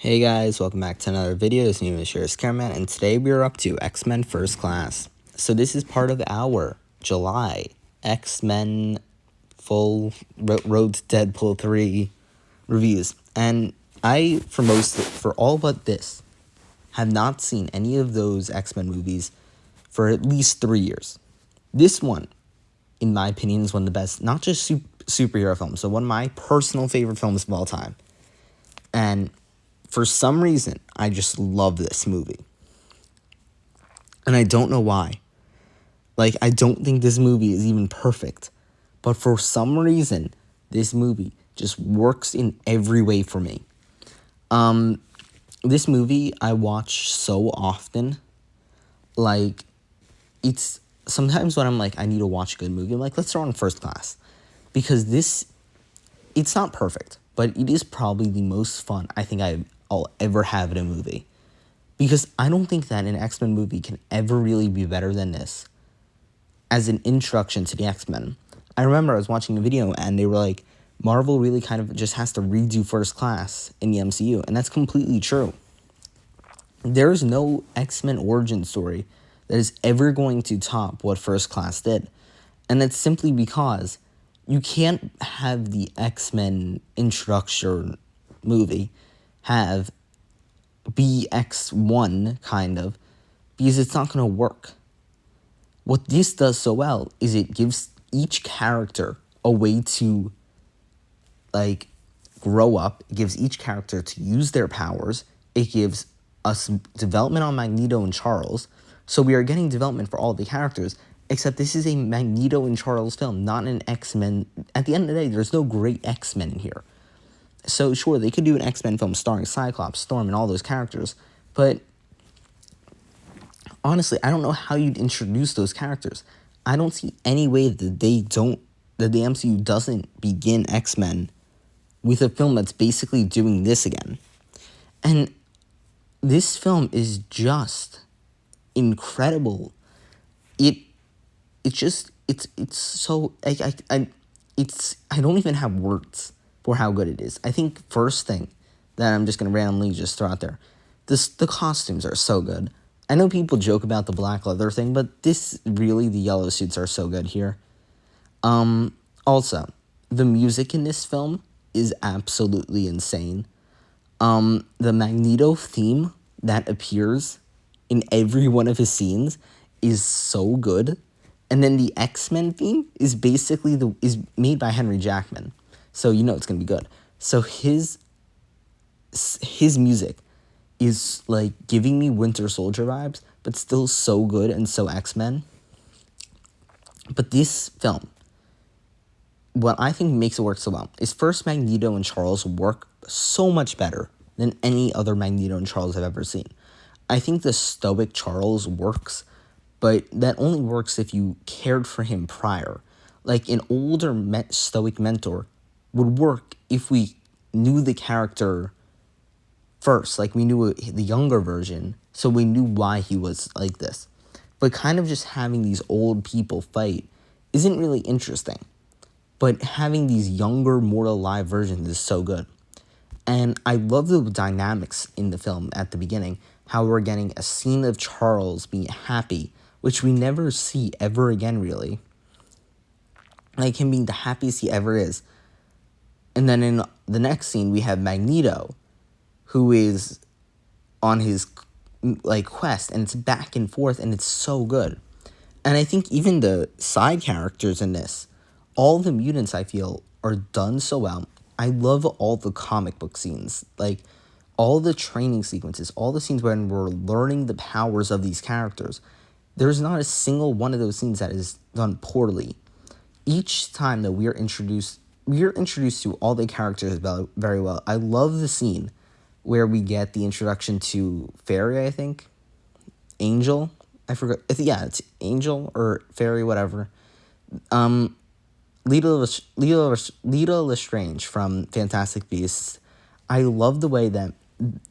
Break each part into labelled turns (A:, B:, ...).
A: Hey guys, welcome back to another video. This name is Cameraman, and today we are up to X-Men First Class. So this is part of our July X-Men full Road to Deadpool 3 reviews. And I, for all but this, have not seen any of those X-Men movies for at least 3 years. This one, in my opinion, is one of the best, not just superhero films, so one of my personal favorite films of all time. And for some reason, I just love this movie. And I don't know why. I don't think this movie is even perfect. But for some reason, this movie just works in every way for me. This movie I watch so often. It's sometimes when I'm like, I need to watch a good movie, I'm like, let's throw on First Class. Because it's not perfect, but it is probably the most fun I think I'll ever have in a movie. Because I don't think that an X-Men movie can ever really be better than this as an introduction to the X-Men. I remember I was watching a video and they were like, Marvel really kind of just has to redo First Class in the MCU. And that's completely true. There is no X-Men origin story that is ever going to top what First Class did. And that's simply because you can't have the X-Men introduction movie have be X1, kind of, because it's not going to work. What this does so well is it gives each character a way to, grow up. It gives each character to use their powers. It gives us development on Magneto and Charles. So we are getting development for all the characters, except this is a Magneto and Charles film, not an X-Men. At the end of the day, there's no great X-Men in here. So sure, they could do an X-Men film starring Cyclops, Storm, and all those characters, but honestly, I don't know how you'd introduce those characters. I don't see any way that the MCU doesn't begin X-Men with a film that's basically doing this again. And this film is just incredible. I don't even have words for how good it is. I think first thing that I'm just gonna randomly just throw out there, the costumes are so good. I know people joke about the black leather thing, but the yellow suits are so good here. Also, the music in this film is absolutely insane. The Magneto theme that appears in every one of his scenes is so good. And then the X-Men theme is basically is made by Henry Jackman. So you know it's going to be good. So his music is giving me Winter Soldier vibes, but still so good and so X-Men. But this film, what I think makes it work so well is first, Magneto and Charles work so much better than any other Magneto and Charles I've ever seen. I think the stoic Charles works, but that only works if you cared for him prior. An older stoic mentor would work if we knew the character first. We knew the younger version, so we knew why he was like this. But kind of just having these old people fight isn't really interesting. But having these younger, more alive versions is so good. And I love the dynamics in the film at the beginning, how we're getting a scene of Charles being happy, which we never see ever again, really. Him being the happiest he ever is. And then in the next scene, we have Magneto, who is on his, quest, and it's back and forth, and it's so good. And I think even the side characters in this, all the mutants, I feel, are done so well. I love all the comic book scenes, all the training sequences, all the scenes when we're learning the powers of these characters. There's not a single one of those scenes that is done poorly. Each time that we are introduced to all the characters very well. I love the scene where we get the introduction to Fairy, I think. Angel? I forgot. Yeah, it's Angel or Fairy, whatever. Lita Lestrange from Fantastic Beasts. I love the way that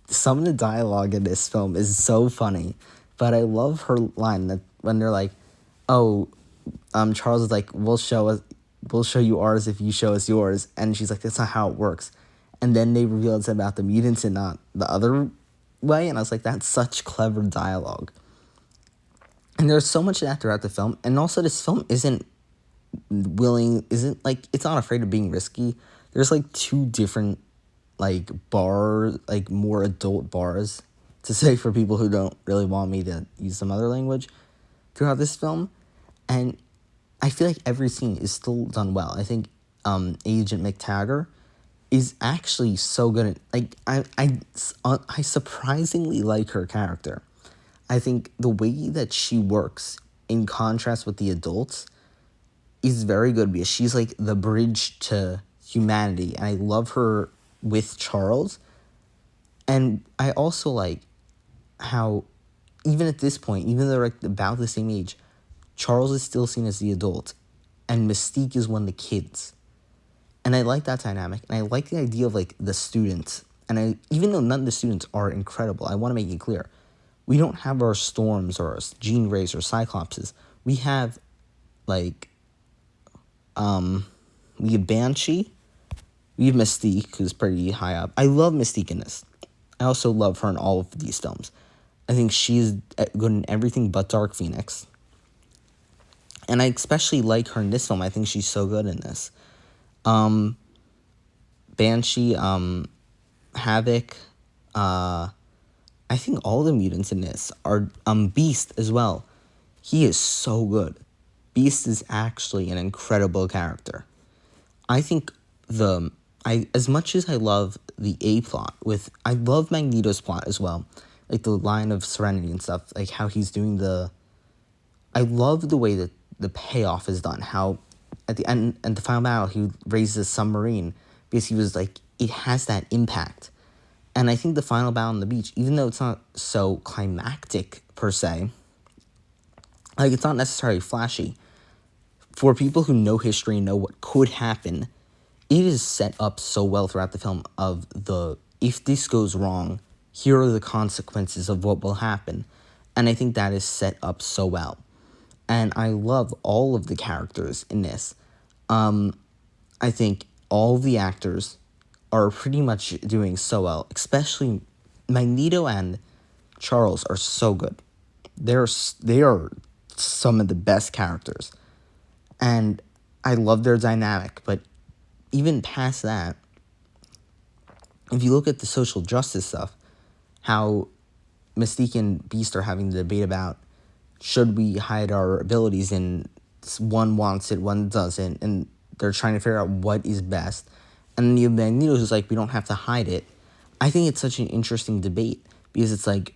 A: some of the dialogue in this film is so funny, but I love her line that when they're like, "Oh, Charles is like, we'll show you ours if you show us yours," and she's like, "That's not how it works." and then they reveal it's about the mutants and not the other way, and I was like, that's such clever dialogue. And there's so much of that throughout the film, and also this film isn't like, it's not afraid of being risky. There's like two different like more adult bars, to say for people who don't really want me to use some other language, throughout this film. And I feel like every scene is still done well. I think Agent McTaggart is actually so good at, like, I surprisingly like her character. I think the way that she works in contrast with the adults is very good, because she's like the bridge to humanity, and I love her with Charles. And I also like how, even at this point, even though they're like about the same age, Charles is still seen as the adult, and Mystique is one of the kids. And I like that dynamic, and I like the idea of like the students. And even though none of the students are incredible, I want to make it clear, we don't have our Storms or our Jean Greys or Cyclopses. We have like we have Banshee, we have Mystique, who's pretty high up. I love Mystique in this. I also love her in all of these films. I think she's good in everything but Dark Phoenix. And I especially like her in this film. I think she's so good in this. Banshee, Havoc, I think all the mutants in this are, Beast as well. He is so good. Beast is actually an incredible character. I think as much as I love the A plot I love Magneto's plot as well. Like the line of Serenity and stuff, like how he's doing I love the way that the payoff is done. How at the end and the final battle he raises a submarine, because he was like, it has that impact. And I think the final battle on the beach, even though it's not so climactic per se, like it's not necessarily flashy, for people who know history and know what could happen, it is set up so well throughout the film of if this goes wrong, here are the consequences of what will happen. And I think that is set up so well. And I love all of the characters in this. I think all the actors are pretty much doing so well, especially Magneto and Charles are so good. They are some of the best characters. And I love their dynamic, but even past that, if you look at the social justice stuff, how Mystique and Beast are having the debate about, should we hide our abilities, and one wants it, one doesn't, and they're trying to figure out what is best. And then you have Magneto who's like, we don't have to hide it. I think it's such an interesting debate, because it's like,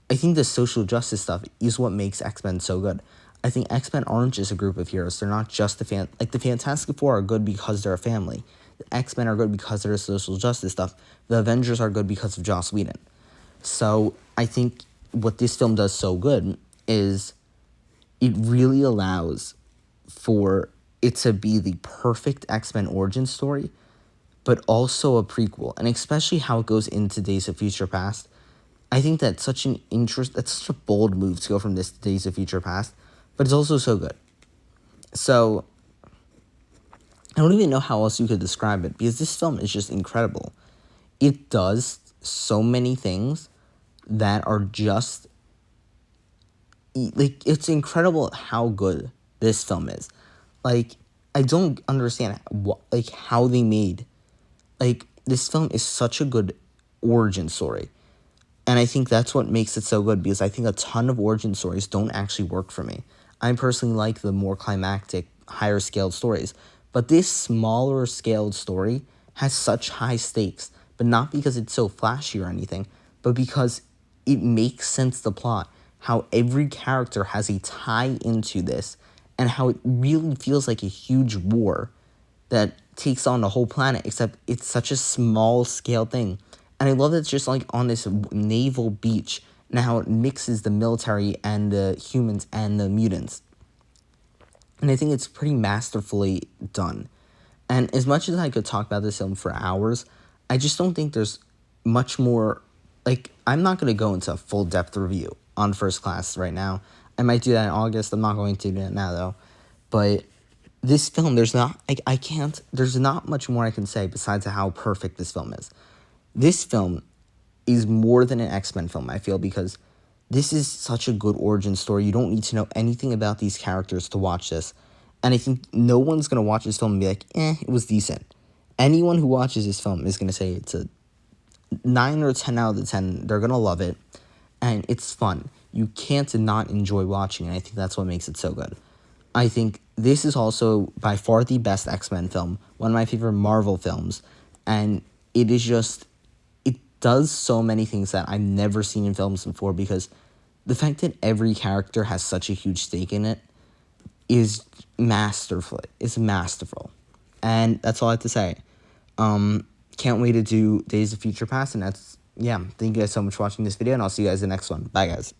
A: I think the social justice stuff is what makes X-Men so good. I think X-Men aren't just a group of heroes. They're not just the Fantastic Four are good because they're a family. The X-Men are good because they're social justice stuff. The Avengers are good because of Joss Whedon. So I think what this film does so good is it really allows for it to be the perfect X-Men origin story, but also a prequel, and especially how it goes into Days of Future Past. I think that's such a bold move to go from this to Days of Future Past, but it's also so good. So I don't even know how else you could describe it, because this film is just incredible. It does so many things that are just, like, it's incredible how good this film is. Like, I don't understand how they made, like, this film is such a good origin story. And I think that's what makes it so good, because I think a ton of origin stories don't actually work for me. I personally like the more climactic, higher scaled stories. But this smaller scaled story has such high stakes, but not because it's so flashy or anything, but because it makes sense, the plot, how every character has a tie into this, and how it really feels like a huge war that takes on the whole planet, except it's such a small scale thing. And I love that it's just like on this naval beach, and how it mixes the military and the humans and the mutants. And I think it's pretty masterfully done. And as much as I could talk about this film for hours, I just don't think there's much more. Like, I'm not going to go into a full depth review on First Class right now. I might do that in August. I'm not going to do that now, though. But this film, there's not much more I can say besides how perfect this film is. This film is more than an X-Men film, I feel, because this is such a good origin story. You don't need to know anything about these characters to watch this. And I think no one's going to watch this film and be like, it was decent. Anyone who watches this film is going to say it's a 9 or 10 out of the 10. They're going to love it. And it's fun. You can't not enjoy watching it. I think that's what makes it so good. I think this is also by far the best X-Men film, one of my favorite Marvel films, and it is just, it does so many things that I've never seen in films before, because the fact that every character has such a huge stake in it is masterful. It's masterful. And that's all I have to say. Can't wait to do Days of Future Past, and yeah, thank you guys so much for watching this video, and I'll see you guys in the next one. Bye, guys.